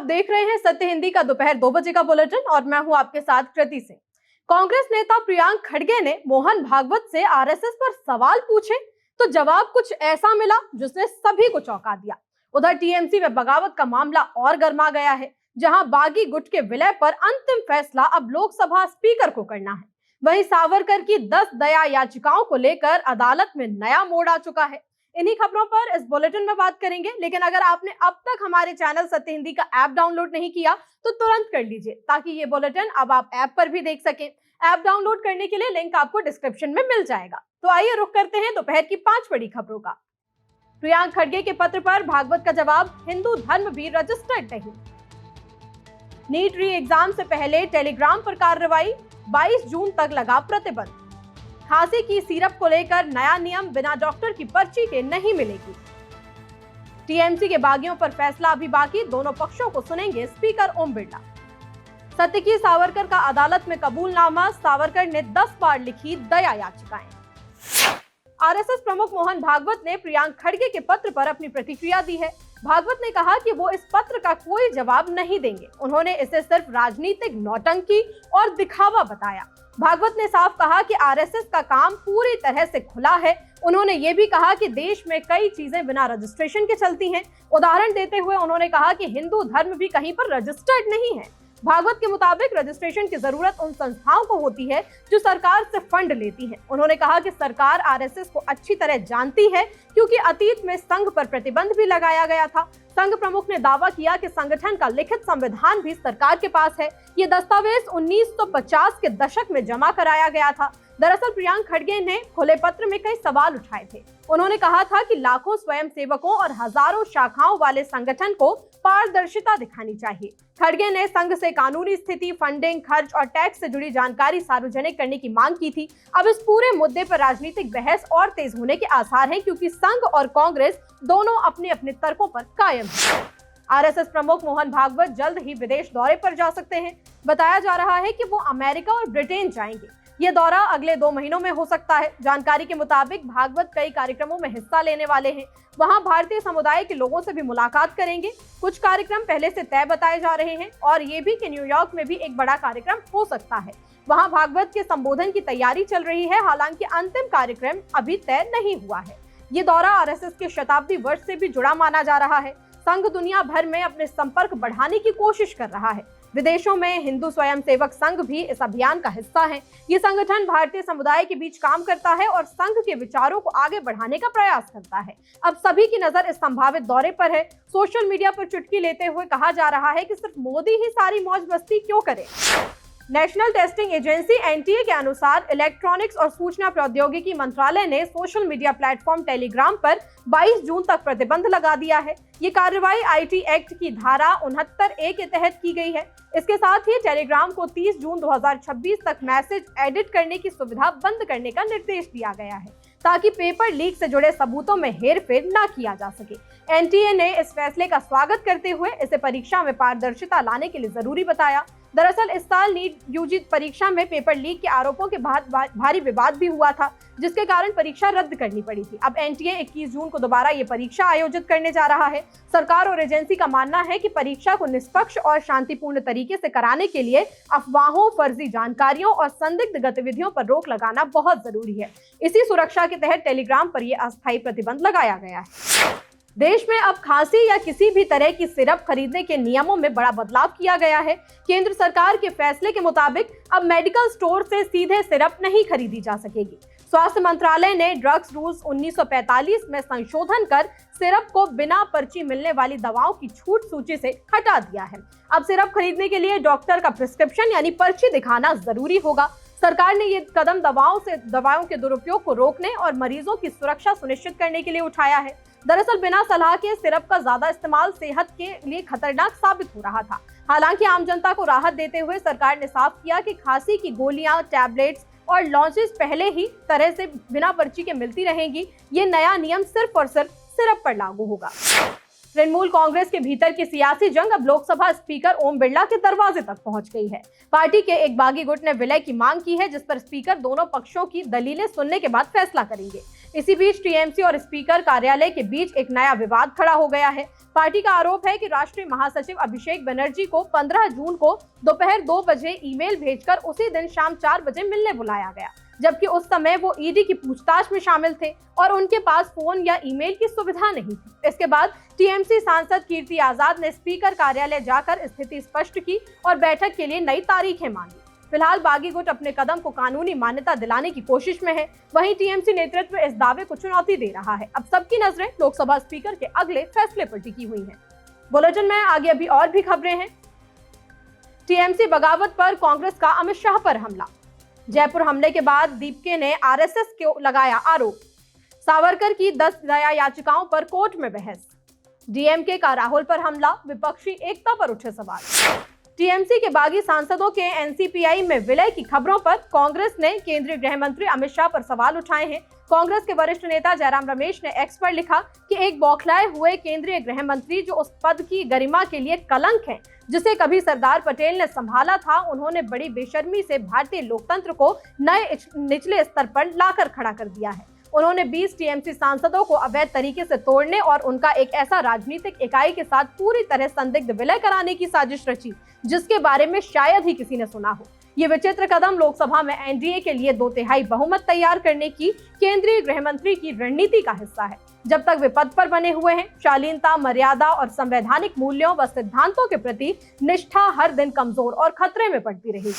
आप देख रहे हैं सत्य हिंदी का दोपहर 2 बजे का बुलेटिन और मैं हूं आपके साथ कृति सिंह। कांग्रेस नेता प्रियांक खड़गे ने मोहन भागवत से आरएसएस पर सवाल पूछे तो जवाब कुछ ऐसा मिला जिसने सभी को चौंका दिया। उधर टीएमसी में बगावत का मामला और गर्मा गया है, जहां बागी गुट के विलय पर अंतिम फैसला अब लोकसभा स्पीकर को करना है। वहीं सावरकर की 10 दया याचिकाओं को लेकर अदालत में नया मोड़ आ चुका है। इन्हीं खबरों पर इस बुलेटिन में बात करेंगे, लेकिन अगर आपने अब तक हमारे चैनल सत्य हिंदी का ऐप डाउनलोड नहीं किया तो तुरंत कर लीजिए, ताकि ये बुलेटिन अब आप ऐप पर भी देख सकें। ऐप डाउनलोड करने के लिए लिंक आपको डिस्क्रिप्शन में मिल जाएगा। तो आइए रुक करते हैं दोपहर की 5 बड़ी खबरों का। प्रियांक खड़गे के पत्र पर भागवत का जवाब, हिंदू धर्म भी रजिस्टर्ड नहीं। नीट री एग्जाम से पहले टेलीग्राम पर कार्रवाई, 22 जून तक लगा प्रतिबंध। खांसी की सिरप को लेकर नया नियम, बिना डॉक्टर की पर्ची के नहीं मिलेगी। टीएमसी के बागियों पर फैसला अभी बाकी, दोनों पक्षों को सुनेंगे स्पीकर ओम बिरला। सत्य की सावरकर का अदालत में कबूलनामा, सावरकर ने 10 बार लिखी दया याचिकाएं। आरएसएस प्रमुख मोहन भागवत ने प्रियांक खड़गे के पत्र पर अपनी प्रतिक्रिया दी है। भागवत ने कहा कि वो इस पत्र का कोई जवाब नहीं देंगे। उन्होंने इसे सिर्फ राजनीतिक नौटंकी और दिखावा बताया। भागवत ने साफ कहा कि आरएसएस का काम पूरी तरह से खुला है। उन्होंने ये भी कहा कि देश में कई चीजें बिना रजिस्ट्रेशन के चलती हैं। उदाहरण देते हुए उन्होंने कहा कि हिंदू धर्म भी कहीं पर रजिस्टर्ड नहीं है। भागवत के मुताबिक रजिस्ट्रेशन की जरूरत उन संस्थाओं को होती है जो सरकार से फंड लेती हैं। उन्होंने कहा कि सरकार आरएसएस को अच्छी तरह जानती है, क्योंकि अतीत में संघ पर प्रतिबंध भी लगाया गया था। संघ प्रमुख ने दावा किया कि संगठन का लिखित संविधान भी सरकार के पास है। ये दस्तावेज 1950 के दशक में जमा कराया गया था। दरअसल प्रियांक खड़गे ने खुले पत्र में कई सवाल उठाए थे। उन्होंने कहा था कि लाखों स्वयंसेवकों और हजारों शाखाओं वाले संगठन को पारदर्शिता दिखानी चाहिए। खड़गे ने संघ से कानूनी स्थिति, फंडिंग, खर्च और टैक्स से जुड़ी जानकारी सार्वजनिक करने की मांग की थी। अब इस पूरे मुद्दे पर राजनीतिक बहस और तेज होने के आसार हैं, क्योंकि संघ और कांग्रेस दोनों अपने अपने तर्कों पर कायम हैं। आरएसएस प्रमुख मोहन भागवत जल्द ही विदेश दौरे पर जा सकते हैं। बताया जा रहा है कि वो अमेरिका और ब्रिटेन जाएंगे। ये दौरा अगले 2 महीनों में हो सकता है। जानकारी के मुताबिक भागवत कई कार्यक्रमों में हिस्सा लेने वाले हैं। वहां भारतीय समुदाय के लोगों से भी मुलाकात करेंगे। कुछ कार्यक्रम पहले से तय बताए जा रहे हैं और ये भी कि न्यूयॉर्क में भी एक बड़ा कार्यक्रम हो सकता है। वहां भागवत के संबोधन की तैयारी चल रही है। हालांकि अंतिम कार्यक्रम अभी तय नहीं हुआ है। ये दौरा आरएसएस के शताब्दी वर्ष से भी जुड़ा माना जा रहा है। संघ दुनिया भर में अपने संपर्क बढ़ाने की कोशिश कर रहा है। विदेशों में हिंदू स्वयंसेवक संघ भी इस अभियान का हिस्सा है। ये संगठन भारतीय समुदाय के बीच काम करता है और संघ के विचारों को आगे बढ़ाने का प्रयास करता है। अब सभी की नजर इस संभावित दौरे पर है। सोशल मीडिया पर चुटकी लेते हुए कहा जा रहा है कि सिर्फ मोदी ही सारी मौज मस्ती क्यों करे। नेशनल टेस्टिंग एजेंसी एनटीए के अनुसार इलेक्ट्रॉनिक्स और सूचना प्रौद्योगिकी मंत्रालय ने सोशल मीडिया प्लेटफॉर्म टेलीग्राम पर 22 जून तक प्रतिबंध लगा दिया है। ये कार्रवाई आईटी एक्ट की धारा 69A के तहत की गई है। इसके साथ ही टेलीग्राम को 30 जून 2026 तक मैसेज एडिट करने की सुविधा बंद करने का निर्देश दिया गया है, ताकि पेपर लीक से जुड़े सबूतों में हेरफेर न किया जा सके। एनटीए ने इस फैसले का स्वागत करते हुए इसे परीक्षा में पारदर्शिता लाने के लिए जरूरी बताया। दरअसल इस साल नीट यूजी परीक्षा में पेपर लीक के आरोपों के बाद भारी विवाद भी हुआ था, जिसके कारण परीक्षा रद्द करनी पड़ी थी। अब एनटीए 21 जून को दोबारा ये परीक्षा आयोजित करने जा रहा है। सरकार और एजेंसी का मानना है कि परीक्षा को निष्पक्ष और शांतिपूर्ण तरीके से कराने के लिए अफवाहों, फर्जी जानकारियों और संदिग्ध गतिविधियों पर रोक लगाना बहुत जरूरी है। इसी सुरक्षा के तहत टेलीग्राम पर यह अस्थायी प्रतिबंध लगाया गया है। देश में अब खांसी या किसी भी तरह की सिरप खरीदने के नियमों में बड़ा बदलाव किया गया है। केंद्र सरकार के फैसले के मुताबिक अब मेडिकल स्टोर से सीधे सिरप नहीं खरीदी जा सकेगी। स्वास्थ्य मंत्रालय ने ड्रग्स रूल्स 1945 में संशोधन कर सिरप को बिना पर्ची मिलने वाली दवाओं की छूट सूची से हटा दिया है। अब सिरप खरीदने के लिए डॉक्टर का प्रिस्क्रिप्शन यानी पर्ची दिखाना जरूरी होगा। सरकार ने ये कदम दवाओं के दुरुपयोग को रोकने और मरीजों की सुरक्षा सुनिश्चित करने के लिए उठाया है। दरअसल बिना सलाह के सिरप का ज्यादा इस्तेमाल सेहत के लिए खतरनाक साबित हो रहा था। हालांकि आम जनता को राहत देते हुए सरकार ने साफ किया कि खांसी की गोलियां, टैबलेट्स और लॉन्चेस पहले ही तरह से बिना पर्ची के मिलती रहेंगी। ये नया नियम सिर्फ और सिर्फ सिरप पर लागू होगा। तृणमूल कांग्रेस के भीतर की सियासी जंग अब लोकसभा स्पीकर ओम बिरला के दरवाजे तक पहुंच गई है। पार्टी के एक बागी गुट ने विलय की मांग की है, जिस पर स्पीकर दोनों पक्षों की दलीलें सुनने के बाद फैसला करेंगे। इसी बीच टीएमसी और स्पीकर कार्यालय के बीच एक नया विवाद खड़ा हो गया है। पार्टी का आरोप है कि राष्ट्रीय महासचिव अभिषेक बनर्जी को 15 जून को दोपहर 2 बजे ईमेल भेजकर उसी दिन शाम 4 बजे मिलने बुलाया गया, जबकि उस समय वो ईडी की पूछताछ में शामिल थे और उनके पास फोन या ईमेल की सुविधा नहीं थी। इसके बाद टीएमसी सांसद कीर्ति आजाद ने स्पीकर कार्यालय जाकर स्थिति स्पष्ट की और बैठक के लिए नई तारीखें मांगी। फिलहाल बागी गुट अपने कदम को कानूनी मान्यता दिलाने की कोशिश में है। वहीं टीएमसी नेतृत्व इस दावे को चुनौती दे रहा है। अब सबकी नजरें लोकसभा स्पीकर के अगले फैसले पर टिकी हुई हैं। बुलेटिन में आगे अभी और भी खबरें हैं। टीएमसी बगावत पर कांग्रेस का अमित शाह पर हमला। जयपुर हमले के बाद दीपके ने आरएसएस को लगाया आरोप। सावरकर की 10 दया याचिकाओं पर कोर्ट में बहस। डीएमके का राहुल पर हमला, विपक्षी एकता पर उठे सवाल। टीएमसी के बागी सांसदों के एनसीपीआई में विलय की खबरों पर कांग्रेस ने केंद्रीय गृह मंत्री अमित शाह पर सवाल उठाए हैं। कांग्रेस के वरिष्ठ नेता जयराम रमेश ने एक्स पर लिखा कि एक बौखलाए हुए केंद्रीय गृह मंत्री जो उस पद की गरिमा के लिए कलंक है जिसे कभी सरदार पटेल ने संभाला था, उन्होंने बड़ी बेशर्मी से भारतीय लोकतंत्र को नए निचले स्तर पर लाकर खड़ा कर दिया है। उन्होंने 20 टीएमसी सांसदों को अवैध तरीके से तोड़ने और उनका एक ऐसा राजनीतिक इकाई के साथ पूरी तरह संदिग्ध विलय कराने की साजिश रची जिसके बारे में शायद ही किसी ने सुना हो। ये विचित्र कदम लोकसभा में एनडीए के लिए 2/3 बहुमत तैयार करने की केंद्रीय गृह मंत्री की रणनीति का हिस्सा है। जब तक वे पद पर बने हुए हैं, शालीनता, मर्यादा और संवैधानिक मूल्यों व सिद्धांतों के प्रति निष्ठा हर दिन कमजोर और खतरे में पड़ती रही।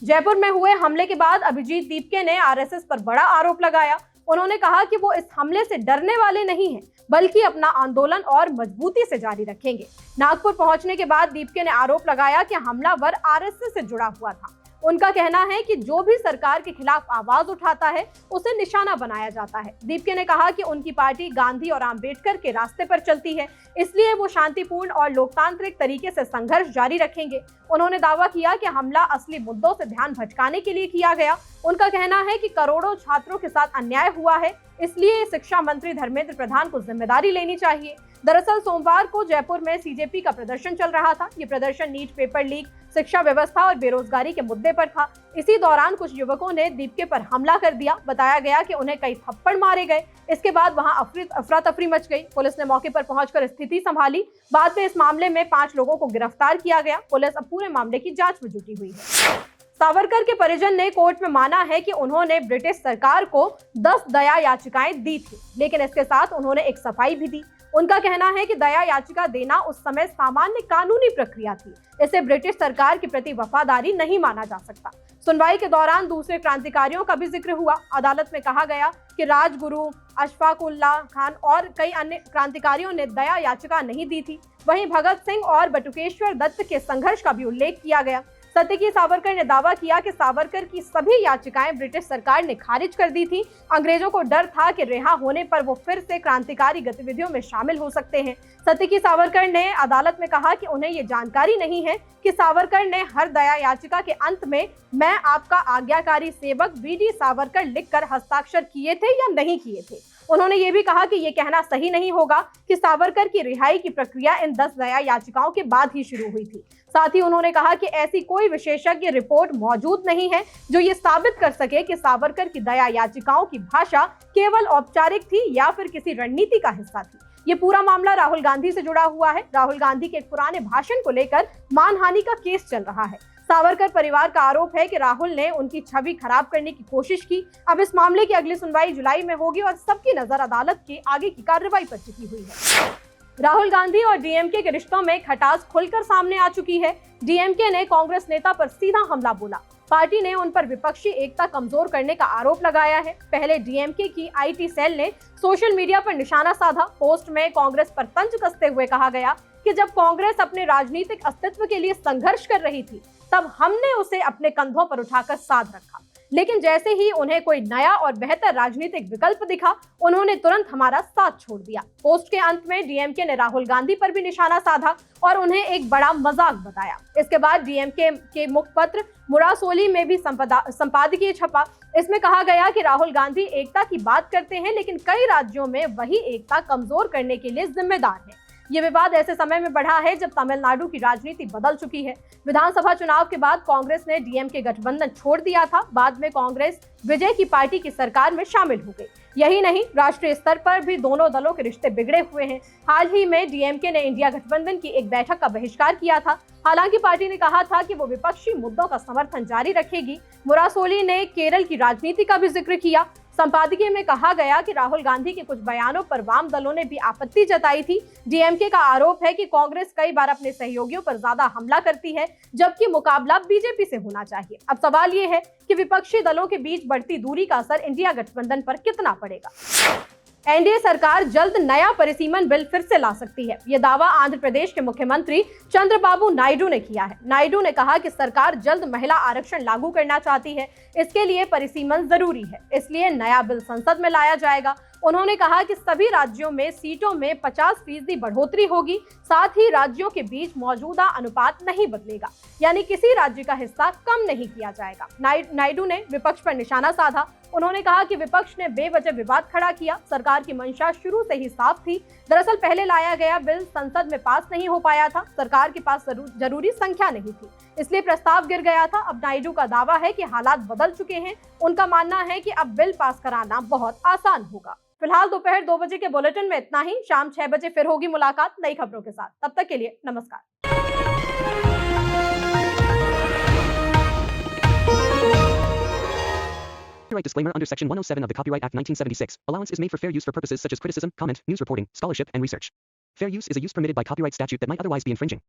जयपुर में हुए हमले के बाद अभिजीत दीपके ने आरएसएस पर बड़ा आरोप लगाया। उन्होंने कहा कि वो इस हमले से डरने वाले नहीं हैं, बल्कि अपना आंदोलन और मजबूती से जारी रखेंगे। नागपुर पहुंचने के बाद दीपके ने आरोप लगाया कि हमलावर आरएसएस से जुड़ा हुआ था। उनका कहना है कि जो भी सरकार के खिलाफ आवाज उठाता है उसे निशाना बनाया जाता है। दीपके ने कहा कि उनकी पार्टी गांधी और आम्बेडकर के रास्ते पर चलती है, इसलिए वो शांतिपूर्ण और लोकतांत्रिक तरीके से संघर्ष जारी रखेंगे। उन्होंने दावा किया कि हमला असली मुद्दों से ध्यान भटकाने के लिए किया गया। उनका कहना है कि करोड़ों छात्रों के साथ अन्याय हुआ है, इसलिए शिक्षा मंत्री धर्मेंद्र प्रधान को जिम्मेदारी लेनी चाहिए। दरअसल सोमवार को जयपुर में सीजेपी का प्रदर्शन चल रहा था। ये प्रदर्शन नीट पेपर लीक, शिक्षा व्यवस्था और बेरोजगारी के मुद्दे पर था। इसी दौरान कुछ युवकों ने दीपके पर हमला कर दिया। बताया गया कि उन्हें कई थप्पड़ मारे गए। इसके बाद वहां अफरा तफरी मच गई। पुलिस ने मौके पर पहुंचकर स्थिति संभाली। बाद में इस मामले में 5 लोगों को गिरफ्तार किया गया। पुलिस अब पूरे मामले की जांच में जुटी हुई है। सावरकर के परिजन ने कोर्ट में माना है कि उन्होंने ब्रिटिश सरकार को 10 दया याचिकाएं दी थी, लेकिन इसके साथ उन्होंने एक सफाई भी दी। उनका कहना है कि दया याचिका देना उस समय सामान्य कानूनी प्रक्रिया थी। इसे ब्रिटिश सरकार के प्रति वफादारी नहीं माना जा सकता। सुनवाई के दौरान दूसरे क्रांतिकारियों का भी जिक्र हुआ। अदालत में कहा गया कि राजगुरु, अशफाक उल्लाह खान और कई अन्य क्रांतिकारियों ने दया याचिका नहीं दी थी। वहीं भगत सिंह और बटुकेश्वर दत्त के संघर्ष का भी उल्लेख किया गया। सत्यकी सावरकर ने दावा किया कि सावरकर की सभी याचिकाएं ब्रिटिश सरकार ने खारिज कर दी थी। अंग्रेजों को डर था कि रिहा होने पर वो फिर से क्रांतिकारी गतिविधियों में शामिल हो सकते हैं। सत्यकी सावरकर ने अदालत में कहा कि उन्हें ये जानकारी नहीं है कि सावरकर ने हर दया याचिका के अंत में मैं आपका आज्ञाकारी सेवक वीडी सावरकर लिखकर हस्ताक्षर किए थे या नहीं किए थे। उन्होंने ये भी कहा कि ये कहना सही नहीं होगा कि सावरकर की रिहाई की प्रक्रिया इन 10 दया याचिकाओं के बाद ही शुरू हुई थी। साथ ही उन्होंने कहा कि ऐसी कोई विशेषज्ञ रिपोर्ट मौजूद नहीं है जो ये साबित कर सके कि सावरकर की दया याचिकाओं की भाषा केवल औपचारिक थी या फिर किसी रणनीति का हिस्सा थी। ये पूरा मामला राहुल गांधी से जुड़ा हुआ है। राहुल गांधी के एक पुराने भाषण को लेकर मानहानि का केस चल रहा है। सावरकर परिवार का आरोप है कि राहुल ने उनकी छवि खराब करने की कोशिश की। अब इस मामले की अगली सुनवाई जुलाई में होगी और सबकी नजर अदालत के आगे की कार्रवाई पर टिकी हुई है। राहुल गांधी और डीएमके के रिश्तों में खटास खुलकर सामने आ चुकी है। डीएमके ने कांग्रेस नेता पर सीधा हमला बोला। पार्टी ने उन पर विपक्षी एकता कमजोर करने का आरोप लगाया है। पहले डीएमके की आईटी सेल ने सोशल मीडिया पर निशाना साधा। पोस्ट में कांग्रेस पर तंज कसते हुए कहा गया कि जब कांग्रेस अपने राजनीतिक अस्तित्व के लिए संघर्ष कर रही थी तब हमने उसे अपने कंधों पर उठाकर साथ रखा, लेकिन जैसे ही उन्हें कोई नया और बेहतर राजनीतिक विकल्प दिखा उन्होंने तुरंत हमारा साथ छोड़ दिया। पोस्ट के अंत में डीएमके ने राहुल गांधी पर भी निशाना साधा और उन्हें एक बड़ा मजाक बताया। इसके बाद डीएमके के मुखपत्र मुरासोली में भी संपादकीय छपा। इसमें कहा गया कि राहुल गांधी एकता की बात करते हैं, लेकिन कई राज्यों में वही एकता कमजोर करने के लिए जिम्मेदार है। ये विवाद ऐसे समय में बढ़ा है जब तमिलनाडु की राजनीति बदल चुकी है। विधानसभा चुनाव के बाद कांग्रेस ने डीएमके गठबंधन छोड़ दिया था। बाद में कांग्रेस विजय की पार्टी की सरकार में शामिल हो गई। यही नहीं, राष्ट्रीय स्तर पर भी दोनों दलों के रिश्ते बिगड़े हुए हैं। हाल ही में डीएमके ने इंडिया गठबंधन की एक बैठक का बहिष्कार किया था। हालांकि पार्टी ने कहा था कि वो विपक्षी मुद्दों का समर्थन जारी रखेगी। मुरासोली ने केरल की राजनीति का भी जिक्र किया। संपादकीय में कहा गया कि राहुल गांधी के कुछ बयानों पर वाम दलों ने भी आपत्ति जताई थी। डीएमके का आरोप है कि कांग्रेस कई बार अपने सहयोगियों पर ज्यादा हमला करती है, जबकि मुकाबला बीजेपी से होना चाहिए। अब सवाल ये है कि विपक्षी दलों के बीच बढ़ती दूरी का असर इंडिया गठबंधन पर कितना पड़ेगा। एनडीए सरकार जल्द नया परिसीमन बिल फिर से ला सकती है। ये दावा आंध्र प्रदेश के मुख्यमंत्री चंद्रबाबू नायडू ने किया है। नायडू ने कहा कि सरकार जल्द महिला आरक्षण लागू करना चाहती है। इसके लिए परिसीमन जरूरी है, इसलिए नया बिल संसद में लाया जाएगा। उन्होंने कहा कि सभी राज्यों में सीटों में 50% बढ़ोतरी होगी। साथ ही राज्यों के बीच मौजूदा अनुपात नहीं बदलेगा, यानी किसी राज्य का हिस्सा कम नहीं किया जाएगा। नायडू ने विपक्ष पर निशाना साधा। उन्होंने कहा कि विपक्ष ने बेवजह विवाद खड़ा किया। सरकार की मंशा शुरू से ही साफ थी। दरअसल पहले लाया गया बिल संसद में पास नहीं हो पाया था। सरकार के पास जरूरी संख्या नहीं थी, इसलिए प्रस्ताव गिर गया था। अब नायडू का दावा है कि हालात बदल चुके हैं। उनका मानना है कि अब बिल पास कराना बहुत आसान होगा। फिलहाल दोपहर 2 बजे के बुलेटिन में इतना ही। शाम 6 बजे फिर होगी मुलाकात नई खबरों के साथ। तब तक के लिए नमस्कार। Copyright disclaimer under Section 107 of the Copyright Act 1976. Allowance is made for fair use for purposes such as criticism, comment, news reporting, scholarship, and research. Fair use is a use permitted by copyright statute that might otherwise be infringing.